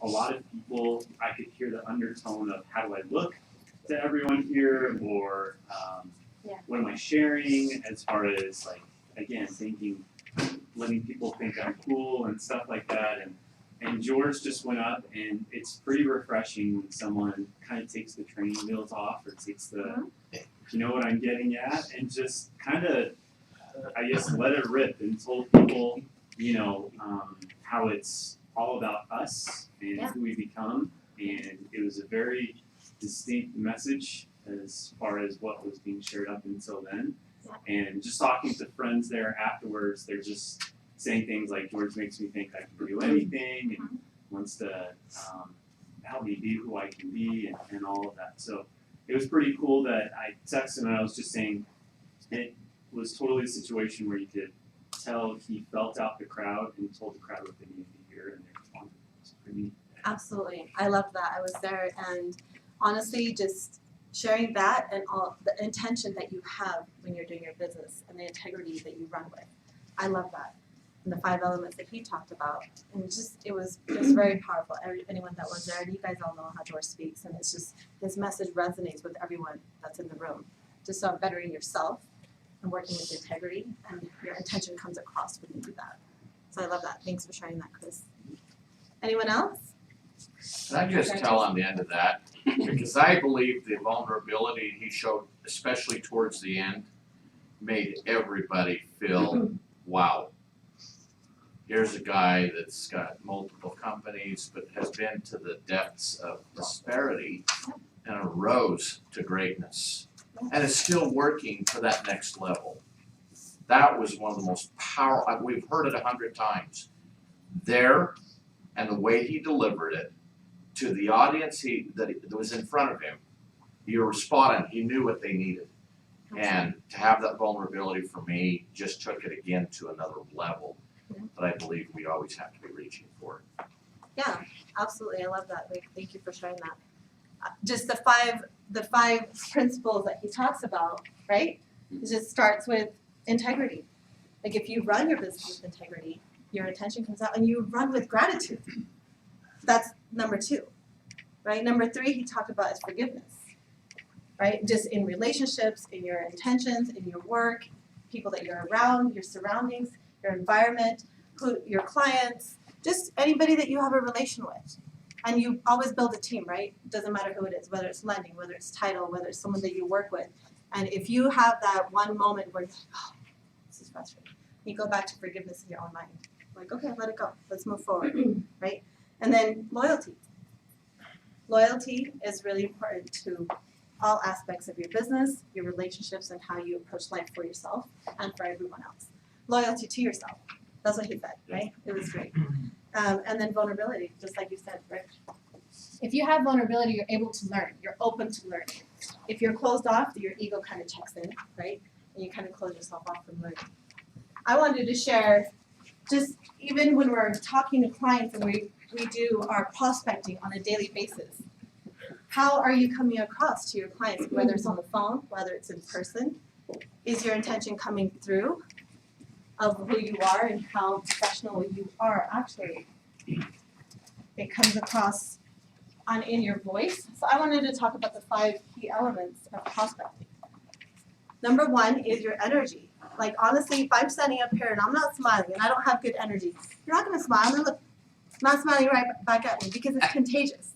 a lot of people, I could hear the undertone of how do I look to everyone here, or what am I sharing, as far as like, again, thinking, letting people think I'm cool and stuff like that. And George just went up, and it's pretty refreshing when someone kind of takes the training wheels off, or takes the, you know what I'm getting at, and just kind of, I guess, let it rip and told people, you know, how it's all about us and who we become. And it was a very distinct message as far as what was being shared up until then. And just talking to friends there afterwards, they're just saying things like, George makes me think I can do anything, and wants to help me be who I can be, and all of that. So it was pretty cool that I texted him, and I was just saying it was totally a situation where you could tell he felt out the crowd and told the crowd what they needed to hear, and they responded. It was pretty neat. Absolutely. I love that. I was there, and honestly, just sharing that and all the intention that you have when you're doing your business and the integrity that you run with. I love that. And the 5 elements that he talked about. And it was very powerful. Anyone that was there, and you guys all know how George speaks, and it's just, his message resonates with everyone that's in the room. Just about bettering yourself and working with integrity, and your intention comes across when you do that. So I love that. Thanks for sharing that, Chris. Anyone else? Can I just tell on the end of that? Because I believe the vulnerability he showed, especially towards the end, made everybody feel, wow. Here's a guy that's got multiple companies, but has been to the depths of disparity and arose to greatness, and is still working for that next level. That was one of the most powerful, we've heard it 100 times. There, and the way he delivered it to the audience that was in front of him, you were spot on. He knew what they needed. And to have that vulnerability for me just took it again to another level that I believe we always have to be reaching for. Yeah, absolutely. I love that. Thank you for sharing that. Just the five principles that he talks about, right? It just starts with integrity. Like if you run your business with integrity, your intention comes out, and you run with gratitude. That's number 2, right? Number 3, he talked about is forgiveness, right? Just in relationships, in your intentions, in your work, people that you're around, your surroundings, your environment, your clients, just anybody that you have a relation with. And you always build a team, right? It doesn't matter who it is, whether it's lending, whether it's title, whether it's someone that you work with. And if you have that one moment where you're like, oh, this is frustrating, you go back to forgiveness in your own mind. Like, okay, let it go. Let's move forward, right? And then loyalty. Loyalty is really important to all aspects of your business, your relationships, and how you approach life for yourself and for everyone else. Loyalty to yourself. That's what he said, right? It was great. And then vulnerability, just like you said, Rick. If you have vulnerability, you're able to learn. You're open to learning. If you're closed off, your ego kind of checks in, right? And you kind of close yourself off from learning. I wanted to share, just even when we're talking to clients and we do our prospecting on a daily basis, how are you coming across to your clients, whether it's on the phone, whether it's in person? Is your intention coming through of who you are and how professional you are actually? It comes across in your voice. So I wanted to talk about the 5 key elements of prospecting. Number 1 is your energy. Like honestly, if I'm standing up here and I'm not smiling and I don't have good energy, you're not going to smile. I'm going to look, not smiling right back at me because it's contagious,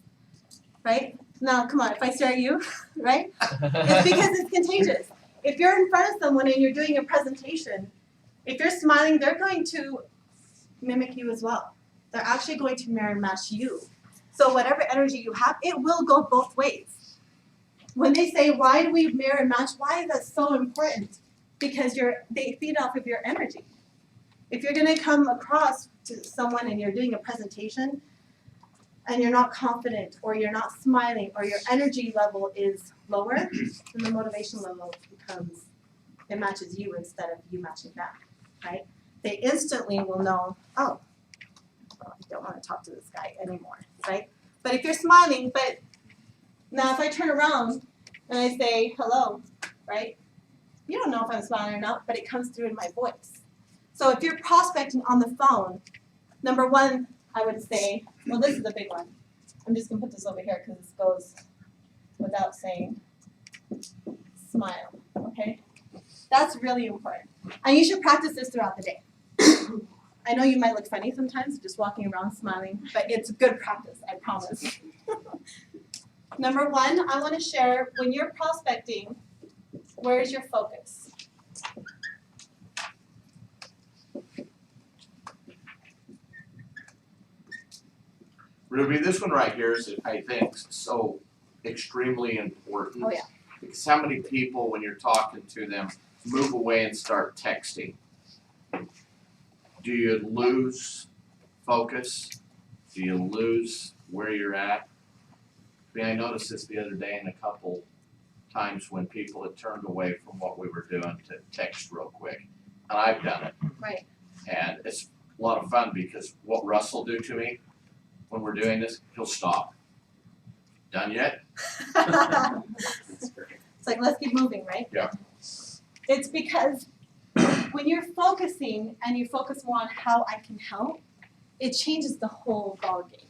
right? Now, come on, if I stare at you, right? It's because it's contagious. If you're in front of someone and you're doing a presentation, if you're smiling, they're going to mimic you as well. They're actually going to mirror and match you. So whatever energy you have, it will go both ways. When they say, why do we mirror and match? Why is that so important? Because they feed off of your energy. If you're going to come across to someone and you're doing a presentation and you're not confident or you're not smiling or your energy level is lower, then the motivation level becomes, it matches you instead of you matching back, right? They instantly will know, oh, well, I don't want to talk to this guy anymore, right? But if you're smiling, but now if I turn around and I say hello, right? You don't know if I'm smiling or not, but it comes through in my voice. So if you're prospecting on the phone, number 1, I would say, well, this is a big one. I'm just gonna put this over here because this goes without saying. Smile, okay? That's really important. And you should practice this throughout the day. I know you might look funny sometimes just walking around smiling, but it's good practice, I promise. Number one, I want to share when you're prospecting, where is your focus? Ruby, this one right here is, I think, so extremely important. Oh, yeah. Because how many people, when you're talking to them, move away and start texting? Do you lose focus? Do you lose where you're at? I mean, I noticed this the other day in a couple times when people had turned away from what we were doing to text real quick. And I've done it. Right. And it's a lot of fun because what Russ will do to me when we're doing this, he'll stop. Done yet? It's like, let's keep moving, right? Yeah. It's because when you're focusing and you focus more on how I can help, it changes the whole ball game.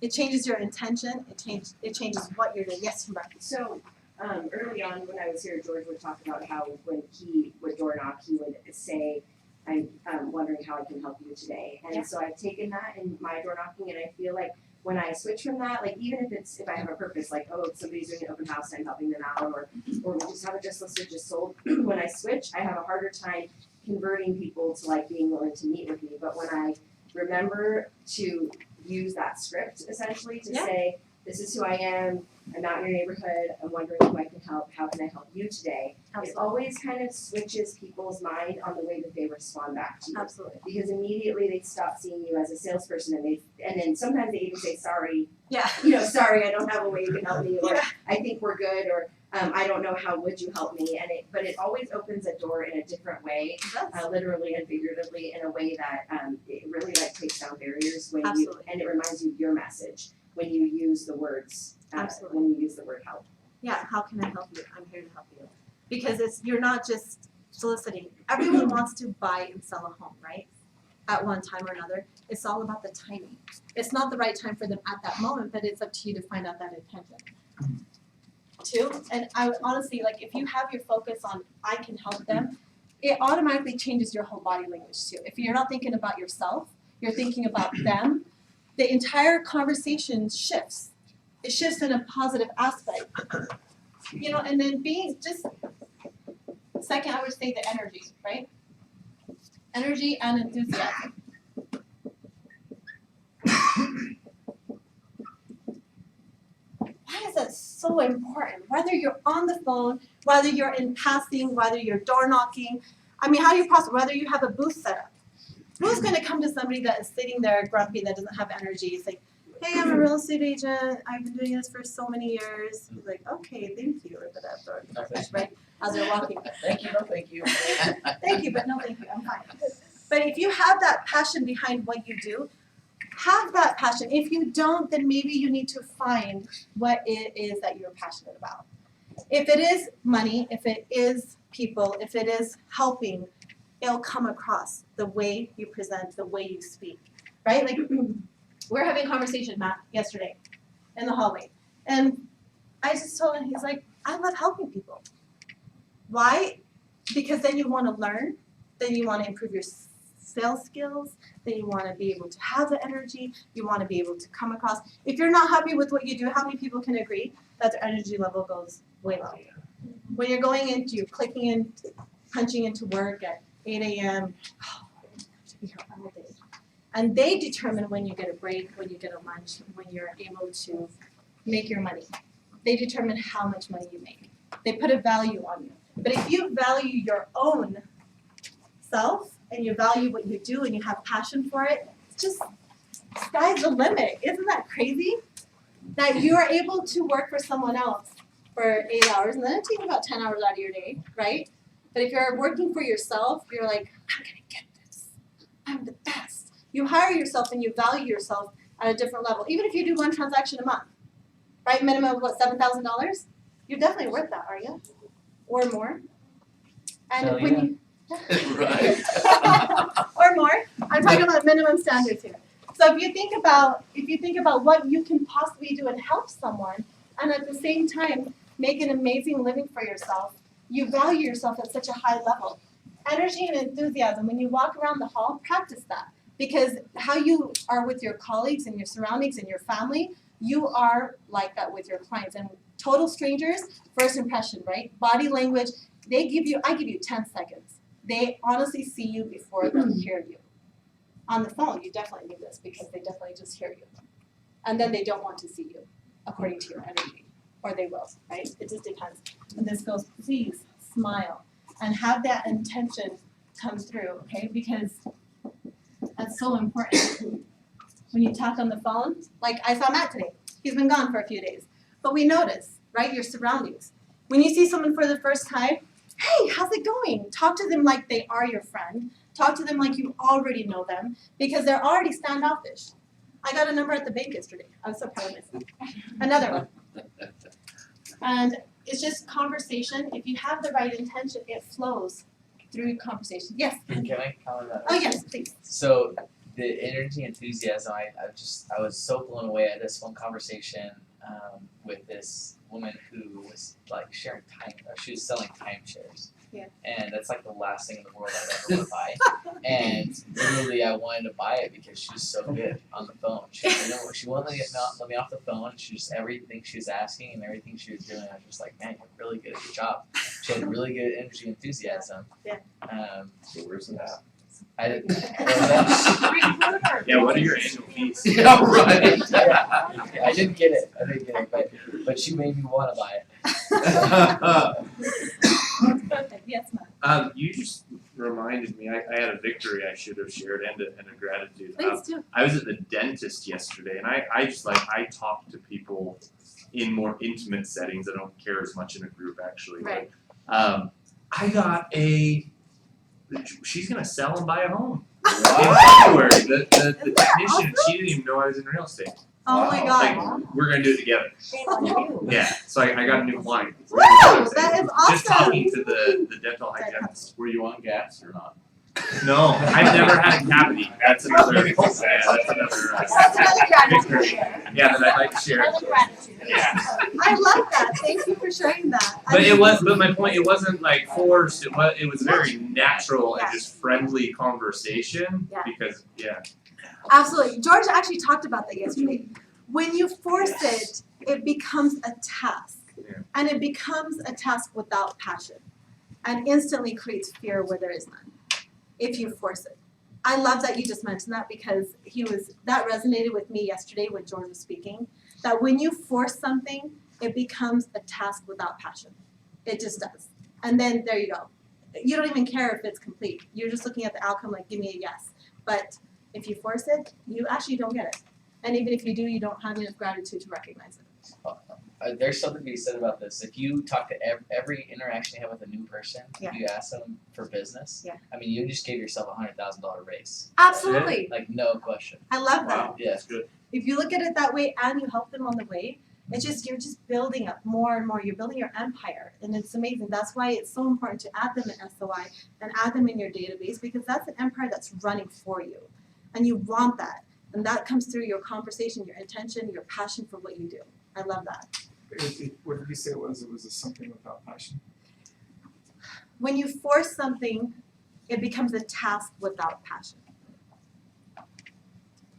It changes your intention. It changes what you're doing. Yes, Mark. So early on when I was here, George would talk about how when he would door knock, he would say, I'm wondering how I can help you today. And so I've taken that in my door knocking, and I feel like when I switch from that, like even if I have a purpose, like, oh, somebody's doing an open house and I'm helping them out, or we just have a just listed, just sold, when I switch, I have a harder time converting people to like being willing to meet with me. But when I remember to use that script essentially to say, this is who I am, I'm out in your neighborhood, I'm wondering who I can help, how can I help you today? Absolutely. It always kind of switches people's mind on the way that they respond back to you. Absolutely. Because immediately they stop seeing you as a salesperson and then sometimes they even say, sorry, Yeah. Sorry, I don't have a way you can help me, or Yeah. I think we're good, or I don't know, how would you help me? But it always opens a door in a different way, literally and figuratively, in a way that it really like takes down barriers when Absolutely. and it reminds you of your message when you use the words, Absolutely. when you use the word help. Yeah, how can I help you? I'm here to help you. Because you're not just soliciting. Everyone wants to buy and sell a home, right? At one time or another. It's all about the timing. It's not the right time for them at that moment, but it's up to you to find out that intention. Two, and I would honestly, like, if you have your focus on I can help them, it automatically changes your whole body language too. If you're not thinking about yourself, you're thinking about them, the entire conversation shifts. It shifts in a positive aspect. And then being just, second, I would say the energy, right? Energy and enthusiasm. Why is that so important? Whether you're on the phone, whether you're in passing, whether you're door knocking. I mean, how do you possibly, whether you have a booth set up. Who's going to come to somebody that is sitting there grumpy, that doesn't have energy? It's like, hey, I'm a real estate agent. I've been doing this for so many years. He's like, okay, thank you. Or right? As they're walking. Thank you, no thank you. Thank you, but no thank you. I'm fine. But if you have that passion behind what you do, have that passion. If you don't, then maybe you need to find what it is that you're passionate about. If it is money, if it is people, if it is helping, it'll come across the way you present, the way you speak, right? Like, we're having a conversation, Matt, yesterday in the hallway. And I just told him, he's like, I love helping people. Why? Because then you want to learn, then you want to improve your sales skills, then you want to be able to have the energy, you want to be able to come across. If you're not happy with what you do, how many people can agree that their energy level goes way low? When you're going into, you're clicking in, punching into work at 8 a.m., oh, I have to be here all day. And they determine when you get a break, when you get a lunch, when you're able to make your money. They determine how much money you make. They put a value on you. But if you value your own self and you value what you do and you have passion for it, it's just sky's the limit. Isn't that crazy? That you are able to work for someone else for 8 hours and then it takes about 10 hours out of your day, right? But if you're working for yourself, you're like, I'm gonna get this. I'm the best. You hire yourself and you value yourself at a different level. Even if you do one transaction a month, right? Minimum of what, $7,000? You're definitely worth that, are you? Or more. And when you Right. or more. I'm talking about minimum standards here. So if you think about what you can possibly do and help someone, and at the same time make an amazing living for yourself, you value yourself at such a high level. Energy and enthusiasm, when you walk around the hall, practice that. Because how you are with your colleagues and your surroundings and your family, you are like that with your clients. And total strangers, first impression, right? Body language, I give you 10 seconds. They honestly see you before they hear you. On the phone, you definitely need this because they definitely just hear you. And then they don't want to see you, according to your energy. Or they will, right? It just depends. And this goes, please smile and have that intention come through, okay? Because that's so important. When you talk on the phone, like I saw Matt today. He's been gone for a few days. But we notice, right, your surroundings. When you see someone for the first time, hey, how's it going? Talk to them like they are your friend. Talk to them like you already know them because they're already standoffish. I got a number at the bank yesterday. I was so proud of myself. Another one. And it's just conversation. If you have the right intention, it flows through conversation. Yes? Can I comment on that? Oh, yes, please. So the energy enthusiasm, I was so blown away at this one conversation with this woman who was like sharing she was selling timeshares. Yeah. And that's like the last thing in the world I'd ever want to buy. And literally I wanted to buy it because she was so good on the phone. She wouldn't let me off the phone. She just, everything she was asking and everything she was doing, I was just like, man, you're really good at your job. She had really good energy enthusiasm. Yeah. So where's that? I didn't. Yeah, what are your annual fees? Yeah, right. I didn't get it, but she made me want to buy it. Perfect. Yes, ma'am. You just reminded me, I had a victory I should have shared and a gratitude. Please do. I was at the dentist yesterday and I talk to people in more intimate settings. I don't care as much in a group actually. Right. But, she's gonna sell and buy a home. Wow. In February, the technician, she didn't even know I was in real estate. Oh my God. Like, we're gonna do it together. Yeah, so I got a new client. Woo! That is awesome. Just talking to the dental hygienist. Were you on gas or not? No, I've never had a cavity. That's another. That's another gratitude. Yeah, that I'd like to share. Yeah. I love that. Thank you for sharing that. But my point, it wasn't like forced. It was very natural and just friendly conversation. Yeah. Because Absolutely. George actually talked about that yesterday. When you force it, it becomes a task. Yeah. And it becomes a task without passion. And instantly creates fear where there is none. If you force it. I love that you just mentioned that because that resonated with me yesterday when George was speaking. That when you force something, it becomes a task without passion. It just does. And then there you go. You don't even care if it's complete. You're just looking at the outcome like, give me a yes. But if you force it, you actually don't get it. And even if you do, you don't have enough gratitude to recognize it. There's something to be said about this. If you talk to every interaction you have with a new person, Yeah. you ask them for business. Yeah. I mean, you just gave yourself a $100,000 raise. Absolutely. Like no question. I love that. wow, Yeah. that's good. If you look at it that way and you help them on the way, you're just building up more and more. You're building your empire, and it's amazing. That's why it's so important to add them in SOI and add them in your database because that's an empire that's running for you, and you want that, and that comes through your conversation, your intention, your passion for what you do. I love that. What did you say it was? It was a something without passion. When you force something, it becomes a task without passion.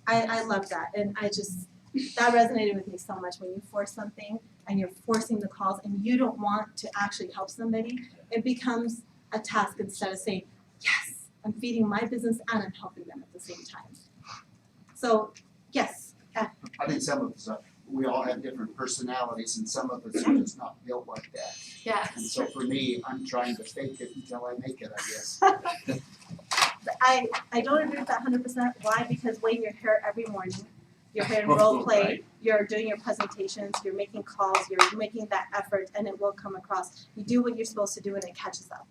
I love that, and that resonated with me so much. When you force something and you're forcing the calls and you don't want to actually help somebody, it becomes a task instead of saying, yes, I'm feeding my business and I'm helping them at the same time. So, yes. I think some of us, we all have different personalities and some of us are just not built like that. Yeah. And so for me, I'm trying to fake it until I make it, I guess. I don't agree with that 100%. Why? Because weighing your hair every morning, you're here in role play, Right. you're doing your presentations, you're making calls, you're making that effort, and it will come across. You do what you're supposed to do, and it catches up.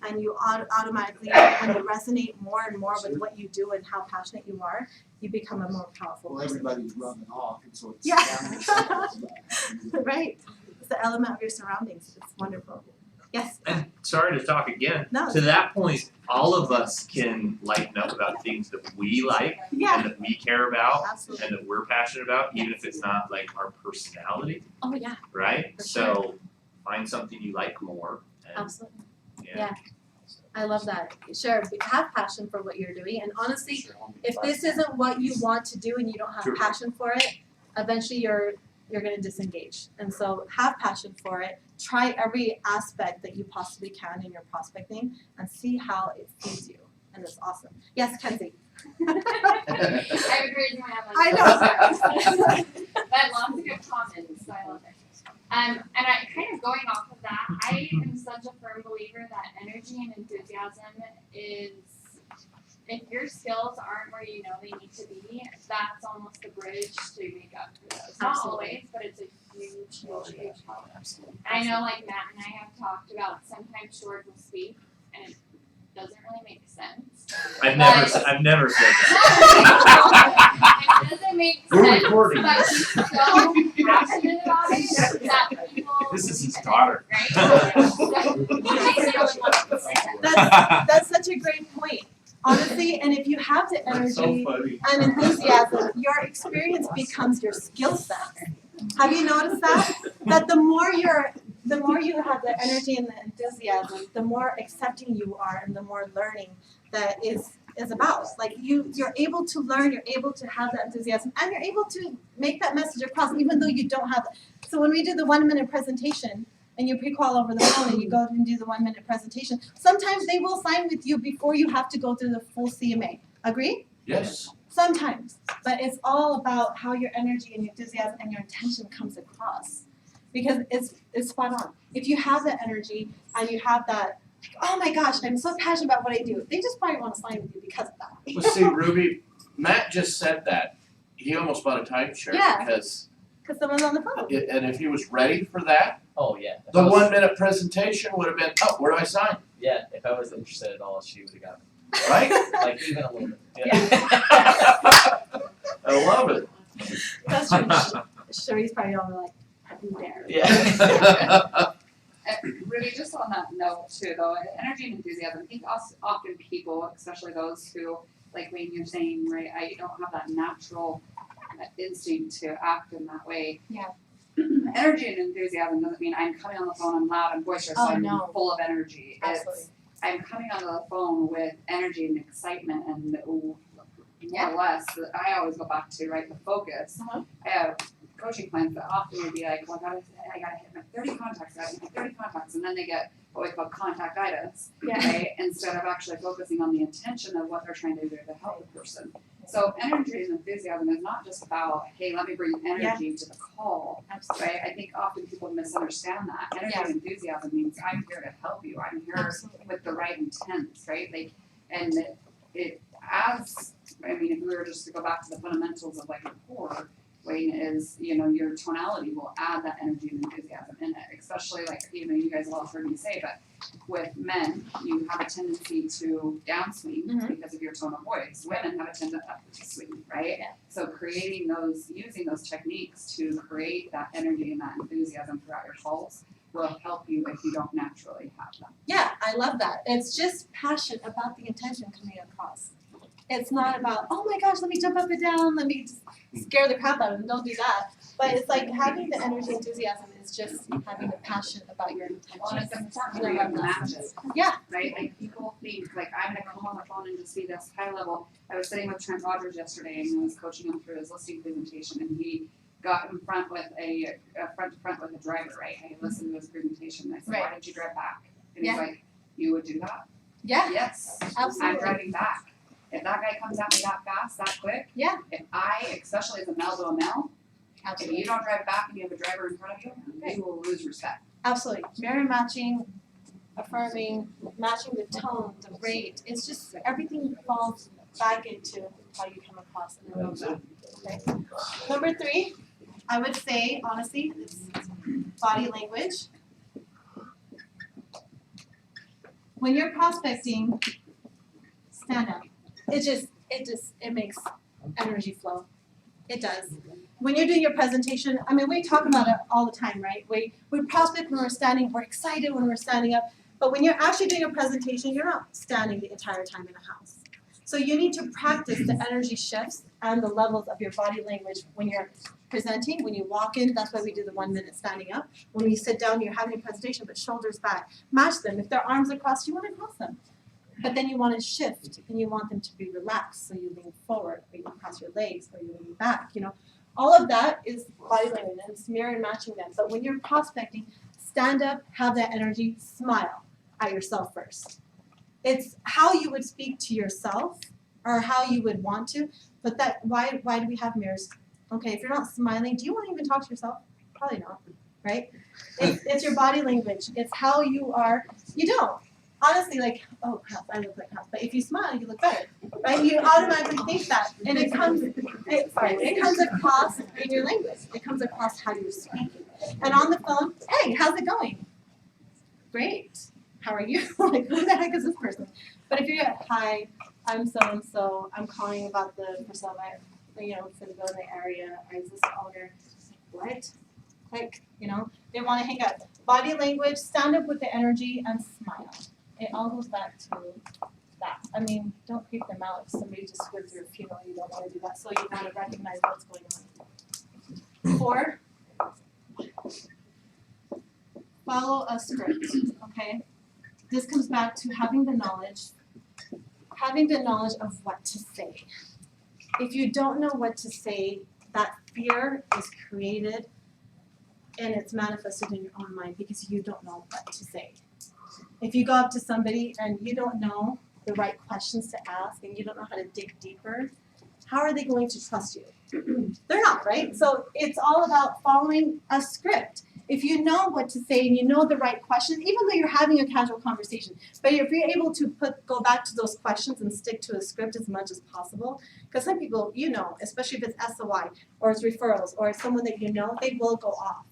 And you automatically, when you resonate more and more with what you do and how passionate you are, you become a more powerful Well, person. everybody's rubbing off and so it's Yeah. down to someone's back. Right. It's the element of your surroundings. It's wonderful. Yes. And sorry to talk again. No. To that point, all of us can lighten up about things that we like Yeah, and that we care about absolutely. and that we're passionate about, even if it's not like our personality, Oh, yeah, right? For So find something you like more and absolutely. yeah. Yeah. I love that. Sure, have passion for what you're doing. And honestly, if this isn't what you want to do and you don't have Sure. passion for it, eventually you're gonna disengage. And so have passion for it. Try every aspect that you possibly can in your prospecting and see how it feeds you. And it's awesome. Yes, Kenzie. I would raise my hand. I know. But lots of good comments, so I love it. And I kind of going off of that, I am such a firm believer that energy and enthusiasm is, if your skills aren't where you know they need to be, that's almost the bridge to make up for those. Not Absolutely. always, but it's a huge help. And I know like Matt and I have talked about sometimes George will speak and it doesn't really make sense. I've never said that. It doesn't make We're sense, recording but this. he's so passionate about it that people. This is his daughter. Right? Yeah. That's such a great point. Honestly, and if you have the That's so energy funny. and enthusiasm, your experience becomes your skill set. Have you noticed that? That the more you have the energy and the enthusiasm, the more accepting you are and the more learning that is about. Like you're able to learn, you're able to have that enthusiasm, and you're able to make that message across even though you don't have it. So when we do the 1 minute presentation and you pre-call over the phone and you go and do the 1 minute presentation, sometimes they will sign with you before you have to go through the full CMA. Agree? Yes. Sometimes, but it's all about how your energy and your enthusiasm and your intention comes across, because it's spot on. If you have that energy and you have that, oh my gosh, I'm so passionate about what I do, they just probably want to sign with you because of that. Well, see, Ruby, Matt just said that. He almost bought a timeshare Yeah. because, Someone's on the phone. and if he was ready for that, Oh yeah. If the I was- 1 minute presentation would have been, oh, where do I sign? Yeah, if I was interested at all, she would have got me. Right? Like even a little bit. I love it. That's true. Sherry's probably on like, how do you dare? Yeah. Really, just on that note too, though, energy and enthusiasm. I think often people, especially those who, like when you're saying, right, I don't have that natural instinct to act in that way. Yeah. Energy and enthusiasm doesn't mean I'm coming on the phone, I'm loud, I'm boisterous, Oh, I'm no. full of energy. Absolutely. It's I'm coming onto the phone with energy and excitement and more or less. I always go back to right the focus. Uh-huh. I have coaching clients that often would be like, well, I gotta hit my 30 contacts, I gotta hit my 30 contacts, and then they get what we call contactitis, Yeah. right? Instead of actually focusing on the intention of what they're trying to do to help the person. So energy and enthusiasm is not just about, hey, let me bring energy to the call, Absolutely. right? I think often people misunderstand that. Energy Yeah. and enthusiasm means I'm here to help you. I'm here Absolutely. with the right intent, right? Like, and it as, I mean, if we were just to go back to the fundamentals of like rapport, Wayne, is, you know, your tonality will add that energy and enthusiasm in it, especially like, you know, you guys have all heard me say, but with men, you have a tendency to downswing because of your tone of voice. Women have a tendency to swing, right? Yeah. So creating using those techniques to create that energy and that enthusiasm throughout your calls will help you if you don't naturally have them. Yeah, I love that. It's just passion about the intention coming across. It's not about, oh my gosh, let me jump up and down, let me just scare the crap out of them. Don't do that. But it's like having the energy, enthusiasm is just having the passion about your Well, and intention. it's important for you to match it. Yeah. Right? Like people think like I'm gonna come on the phone and just be this high level. I was sitting with Trent Rogers yesterday and I was coaching him through his listing presentation and he got in front with front to front with a driver, right? I listened to his presentation and I said, Right. why did you drive back? And Yeah. he's like, you would do that? Yeah, Yes. absolutely. I'm driving back. If that guy comes at me that fast, that quick, Yeah. if I, especially as a male to a male, if Absolutely. you don't drive back and you have a driver in front of you, you will lose respect. Absolutely. Mirror matching, affirming, matching the tone, the rate. It's just everything falls back into how you come across and I love that. Okay. Number 3, I would say honestly, it's body language. When you're prospecting, stand out. It makes energy flow. It does. When you're doing your presentation, I mean, we talk about it all the time, right? We prospect when we're standing, we're excited when we're standing up, But when you're actually doing a presentation, you're not standing the entire time in a house. So you need to practice the energy shifts and the levels of your body language when you're presenting. When you walk in, that's why we do the 1 minute standing up. When you sit down, you're having a presentation, but shoulders back. Match them. If their arms are crossed, you want to cross them. But then you want to shift, and you want them to be relaxed. So you lean forward, or you cross your legs, or you lean back. All of that is body language, and it's mirror matching them. But when you're prospecting, stand up, have that energy, smile at yourself first. It's how you would speak to yourself or how you would want to, but why do we have mirrors? Okay, if you're not smiling, do you want to even talk to yourself? Probably not, right? It's your body language. It's how you are. You don't. Honestly, oh crap, I look like crap. But if you smile, you look better, right? You automatically think that, and it comes across in your language. It comes across how you're speaking. And on the phone, hey, how's it going? Great. How are you? Who the heck is this person? But if you're hi, I'm so and so. I'm calling about the for sale by, for the building area. I'm this owner. What? They want to hang out. Body language, stand up with the energy, and smile. It all goes back to that. Don't creep them out. If somebody just went through a funeral, you don't want to do that. So you want to recognize what's going on. 4, follow a script. Okay. This comes back to having the knowledge of what to say. If you don't know what to say, that fear is created and it's manifested in your own mind because you don't know what to say. If you go up to somebody and you don't know the right questions to ask and you don't know how to dig deeper, how are they going to trust you? They're not, right? So it's all about following a script. If you know what to say and you know the right questions, even though you're having a casual conversation, but if you're able to go back to those questions and stick to a script as much as possible, because some people, especially if it's SOI or it's referrals or it's someone that they will go off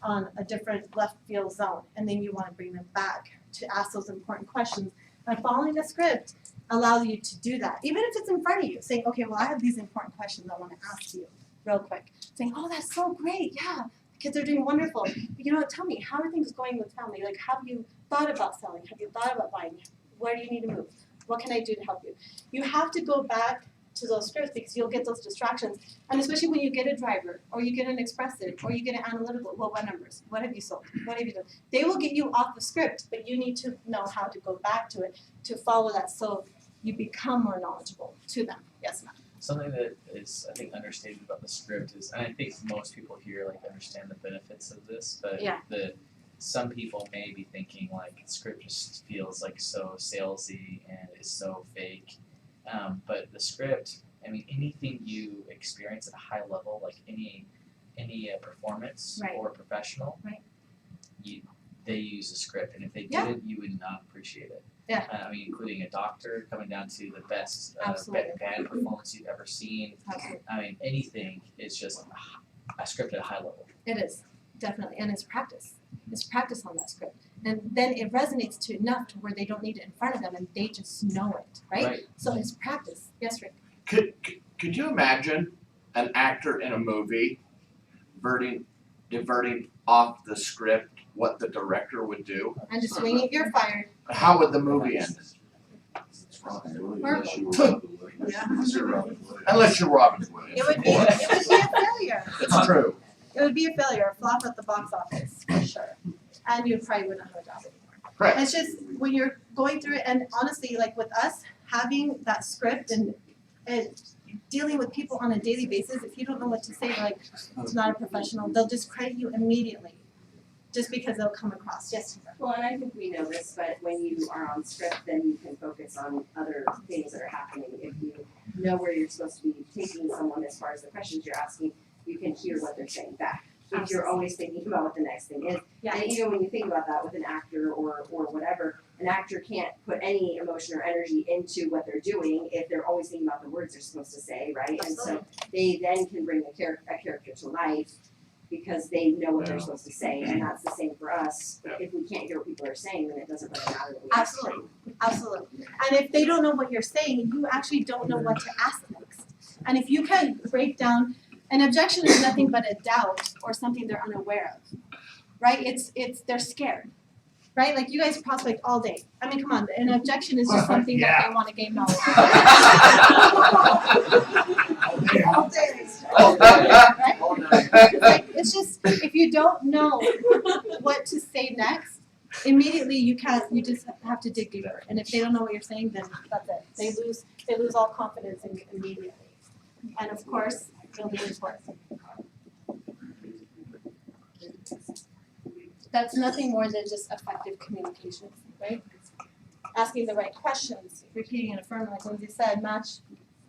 on a different left field zone, and then you want to bring them back to ask those important questions. And following a script allows you to do that, even if it's in front of you, saying, okay, well, I have these important questions I want to ask you real quick. Saying, oh, that's so great, yeah. Kids are doing wonderful. But tell me, how are things going with family? Have you thought about selling? Have you thought about buying? Where do you need to move? What can I do to help you? You have to go back to those scripts because you'll get those distractions. And especially when you get a driver or you get an expressive or you get an analytical, well, what numbers? What have you sold? What have you done? They will get you off the script, but you need to know how to go back to it to follow that so you become more knowledgeable to them. Yes, ma'am. Something that is, I think, understated about the script is, and I think most people here understand the benefits of this, but some people may be thinking script just feels so salesy and is so fake. But the script, anything you experience at a high level, any performance or professional, they use a script, and if they didn't, you would not appreciate it. Yeah. Including a doctor, coming down to the best band performance you've ever seen. Absolutely. Anything is just a script at a high level. It is, definitely, and it's practice. It's practice on that script. And then it resonates to enough to where they don't need it in front of them and they just know it, right? So it's practice. Yes, Rick? Could you imagine an actor in a movie diverting off the script what the director would do? And just wing it, you're fired. How would the movie end? Unless you're Robin Williams. It would be a failure. It's true. It would be a failure, a flop at the box office, for sure. And you probably wouldn't have a job anymore. Correct. It's just when you're going through it, and honestly, with us, having that script and dealing with people on a daily basis, if you don't know what to say, it's not a professional, they'll discredit you immediately. Just because they'll come across. Yes, Tara. Well, and I think we know this, but when you are on script, then you can focus on other things that are happening. If you know where you're supposed to be taking someone as far as the questions you're asking, you can hear what they're saying back. If you're always thinking about what the next thing is. And even when you think about that with an actor or whatever, an actor can't put any emotion or energy into what they're doing if they're always thinking about the words they're supposed to say, right? Absolutely. And so they then can bring a character to life because they know what they're supposed to say, and that's the same for us. If we can't hear what people are saying, then it doesn't really matter what we ask. Absolutely. And if they don't know what you're saying, you actually don't know what to ask next. And if you can break down, an objection is nothing but a doubt or something they're unaware of, right? It's they're scared, right? Like you guys prospect all day. I mean, come on, an objection is just something that they want to gain knowledge. All day. Right? Like, it's just if you don't know what to say next, immediately you just have to dig deeper. And if they don't know what you're saying, then that's it. They lose all confidence immediately. And of course, building rapport. That's nothing more than just effective communication, right? Asking the right questions, repeating and affirming, like Lindsay said, match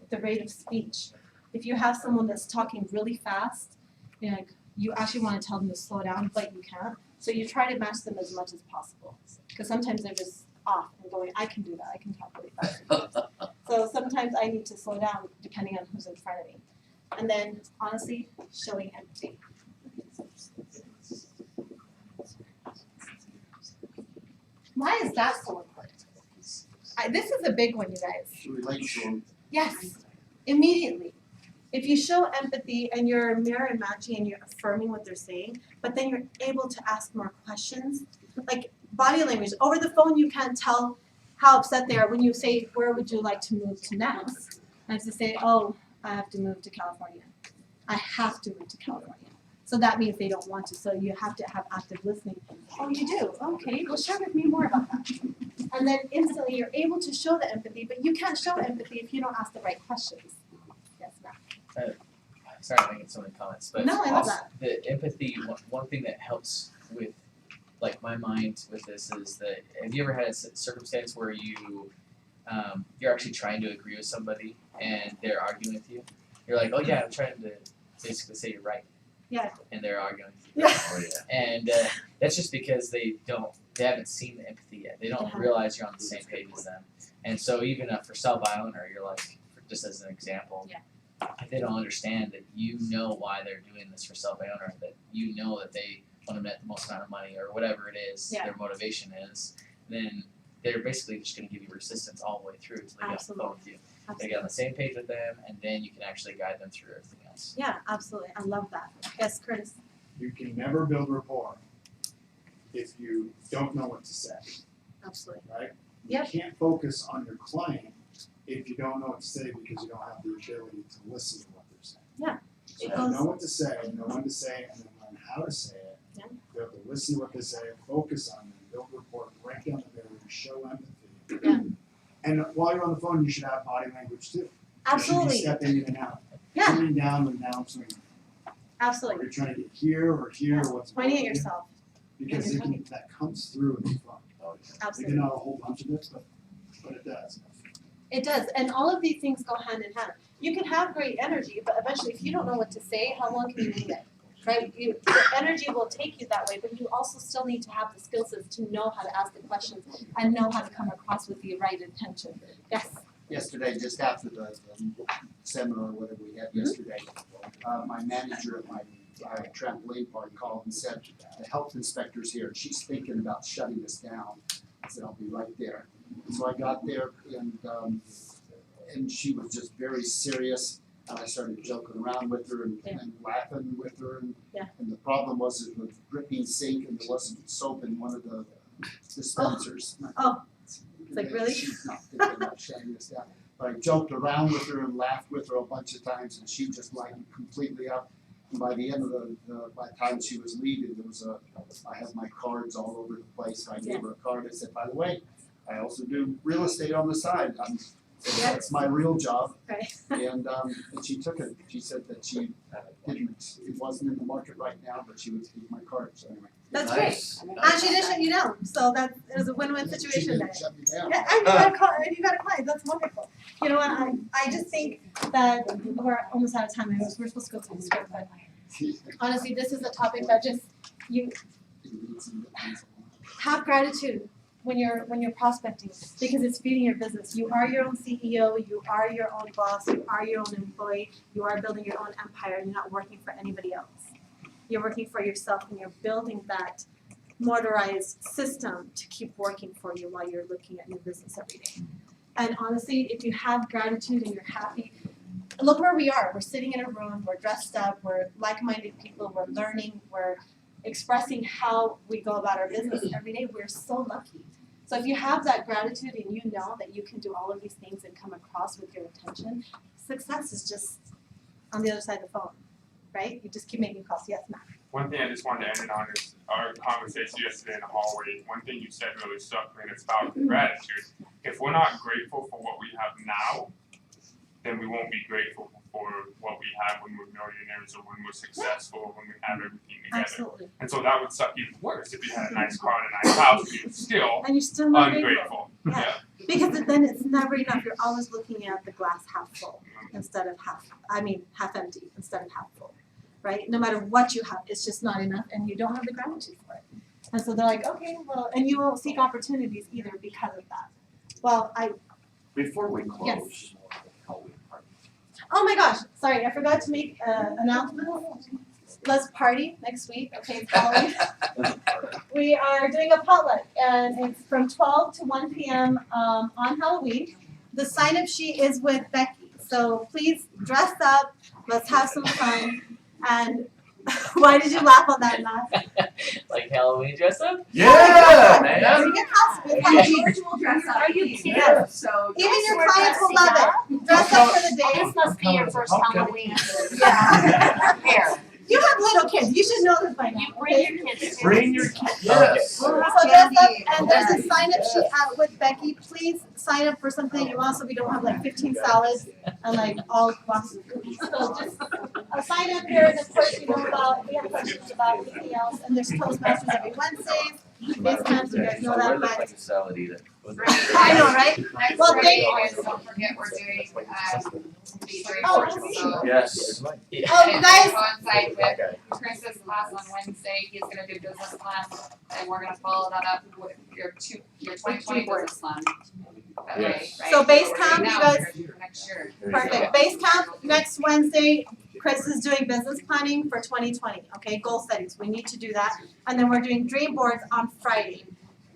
the rate of speech. If you have someone that's talking really fast, you actually want to tell them to slow down, but you can't. So you try to match them as much as possible. Because sometimes they're just off and going, I can do that, I can talk really fast. So sometimes I need to slow down depending on who's in front of me. And then, honestly, showing empathy. Why is that so important? This is a big one, you guys. To relate to them. Yes, immediately. If you show empathy and you're mirror matching and you're affirming what they're saying, but then you're able to ask more questions, like body language. Over the phone, you can't tell how upset they are when you say, where would you like to move to next? I have to say, oh, I have to move to California. I have to move to California. So that means they don't want to. So you have to have active listening. Oh, you do? Okay, well, share with me more about that. And then instantly you're able to show the empathy, but you can't show empathy if you don't ask the right questions. Yes, Matt. Sorry, I'm making so many comments, but No, I love that. the empathy. One thing that helps with, like, my mind with this is that have you ever had a circumstance where you're actually trying to agree with somebody and they're arguing with you? You're like, oh yeah, I'm trying to basically say you're right. Yeah. And they're arguing with you. Oh yeah. And that's just because they haven't seen the empathy yet. They don't realize you're on the same page as them. And so even for South Islander, you're like, just as an example, they don't understand that you know why they're doing this for South Islander, that you know that they want to make the most amount of money or whatever it is their motivation is, then they're basically just going to give you resistance all the way through until they get on the phone with you. They get on the same page with them, and then you can actually guide them through everything else. Yeah, absolutely. I love that. Yes, Curtis. You can never build rapport if you don't know what to say, Absolutely. right? Yep. You can't focus on your client if you don't know what to say because you don't have the ability to listen to what they're saying. Yeah. So you know what to say, know when to say it, and then learn how to say it. Yeah. Be able to listen to what they say, focus on them, build rapport, break down the barrier, show empathy. Yeah. And while you're on the phone, you should have body language too. Absolutely. You should be stepping in and out. Yeah. Turning down and now swinging. Absolutely. Or you're trying to get here or here or what's Pointing at yourself. because that comes through in the phone. Absolutely. Maybe not a whole bunch of it, but it does. It does, and all of these things go hand in hand. You can have great energy, but eventually, if you don't know what to say, how long can you leave it? Right? Your energy will take you that way, but you also still need to have the skill sets to know how to ask the questions and know how to come across with the right intention. Yes. Yesterday, just after the seminar, whatever we had yesterday, my manager at my trampoline park called and said, the health inspector's here, and she's thinking about shutting us down. I said, I'll be right there. So I got there and she was just very serious. And I started joking around with her and laughing with her. And the problem was it was a dripping sink and there wasn't soap in one of the dispensers. Oh. It's like, really? She's not thinking about shutting us down. But I joked around with her and laughed with her a bunch of times and she just lightened completely up. And by the end of by the time she was leaving, I had my cards all over the place. I gave her a card. I said, by the way, I also do real estate on the side. That's my real job. Right. And she took it. She said that she didn't. It wasn't in the market right now, but she would keep my card. So anyway. That's great. And she didn't shut you down, so it was a win-win situation. She didn't shut me down. Yeah, and you got a client. That's wonderful. You know what? I just think that we're almost out of time. We're supposed to go through the script, but honestly, this is a topic that just you have gratitude when you're prospecting because it's feeding your business. You are your own CEO, you are your own boss, you are your own employee, you are building your own empire, you're not working for anybody else. You're working for yourself and you're building that motorized system to keep working for you while you're looking at your business every day. And honestly, if you have gratitude and you're happy, look where we are. We're sitting in a room, we're dressed up, we're like-minded people, we're learning, we're expressing how we go about our business every day, we're so lucky. So if you have that gratitude and you know that you can do all of these things and come across with your intention, success is just on the other side of the phone, right? You just keep making calls. Yes, Matt. One thing I just wanted to end it on is our conversation yesterday in the hallway. One thing you said really struck me, and it's about gratitude. If we're not grateful for what we have now, then we won't be grateful for what we have when we're millionaires or when we're successful or when we have everything together. Absolutely. And so that would suck even worse if you had a nice car and a nice house and you're still And you're still not ungrateful. grateful. Yeah. Because then it's never enough. You're always looking at the glass half full instead of half empty instead of half full. Right? No matter what you have, it's just not enough and you don't have the gratitude for it. And so they're like, okay, well, and you won't seek opportunities either because of that. Well, Before we close, Yes. Halloween party. Oh my gosh, sorry, I forgot to make announcement. Let's party next week, okay, it's Halloween. We are doing a potluck and it's from 12 to 1 p.m. On Halloween. The sign-up sheet is with Becky, so please dress up, let's have some fun. And why did you laugh on that, Matt? Like Halloween dress up? Yeah, man. You can have some And fun. George will dress up. Are you please. kidding? So Even just your wear clients will dressing love up. it. Dress up for the day. This must be your first Halloween. Yeah. Here. You have little kids, you should know this by now. You bring your kids. Bring your kids. Yes. So dress up, and there's a sign up sheet out with Becky. Please sign up for something you want so we don't have like 15 salads and like all boxes of cookies. So just sign up here, and of course you know about, we have questions about anything else, and there's Toastmasters every Wednesday. Base camps, you guys know that, Look but like a salad eater. I know, right? Next Well, Friday, thank guys, don't forget we're doing, the jury Oh, course, so. Yes. Oh, you And guys, coincide with Chris's class on Wednesday, he's gonna do business plan, and we're gonna follow that up with your 2020 business plan. That way, Yes. right? So base We're camp, doing you now, guys- we're gonna do for next year. perfect. Base camp next Wednesday. Chris is doing business planning for 2020, okay, goal settings, we need to do that. And then we're doing dream boards on Friday.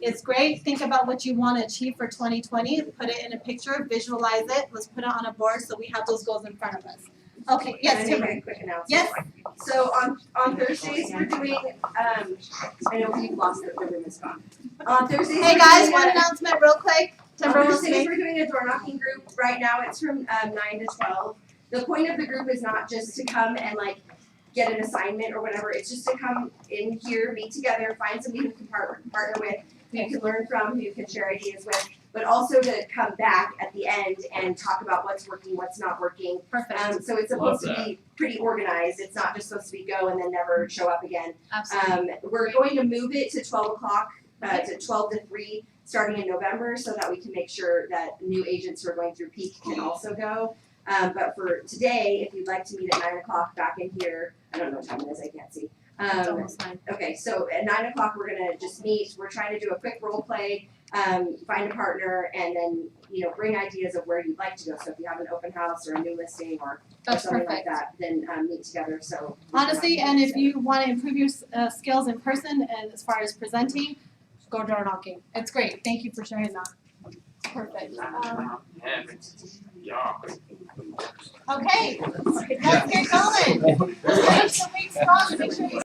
It's great, think about what you wanna achieve for 2020, put it in a picture, visualize it, let's put it on a board so we have those goals in front of us. Okay, yes, Can I make Timber. a quick announcement? Yes, So on Thursdays, we're doing, I know we've lost the room is gone. On Thursdays. hey we're guys, doing one a- announcement real quick, Timber On wants to Thursdays, make. we're doing a door knocking group. Right now, it's from 9 to 12. The point of the group is not just to come and like get an assignment or whatever. It's just to come in here, meet together, find somebody who can partner with, who you can learn from, who you can share ideas with, but also to come back at the end and talk about what's working, what's not working. Perfect, So it's supposed to be pretty organized. It's not just supposed to be go and then never show up again. absolutely. We're going to move it to 12 o'clock, to 12 to 3, starting in November, so that we can make sure that new agents who are going through peak can also go. But for today, if you'd like to meet at 9 o'clock back in here, I don't know what time it is, I can't see. It's almost fine. Okay, so at 9 o'clock, we're gonna just meet, we're trying to do a quick role play, find a partner, and then, bring ideas of where you'd like to go. So if you have an open house or a new listing or That's something like perfect. that, then meet together, so. Honestly, and if you wanna improve your skills in person and as far as presenting, go door knocking. It's great, thank you for sharing that. Perfect. Yeah. Okay, let's get going. Make the week strong, make sure you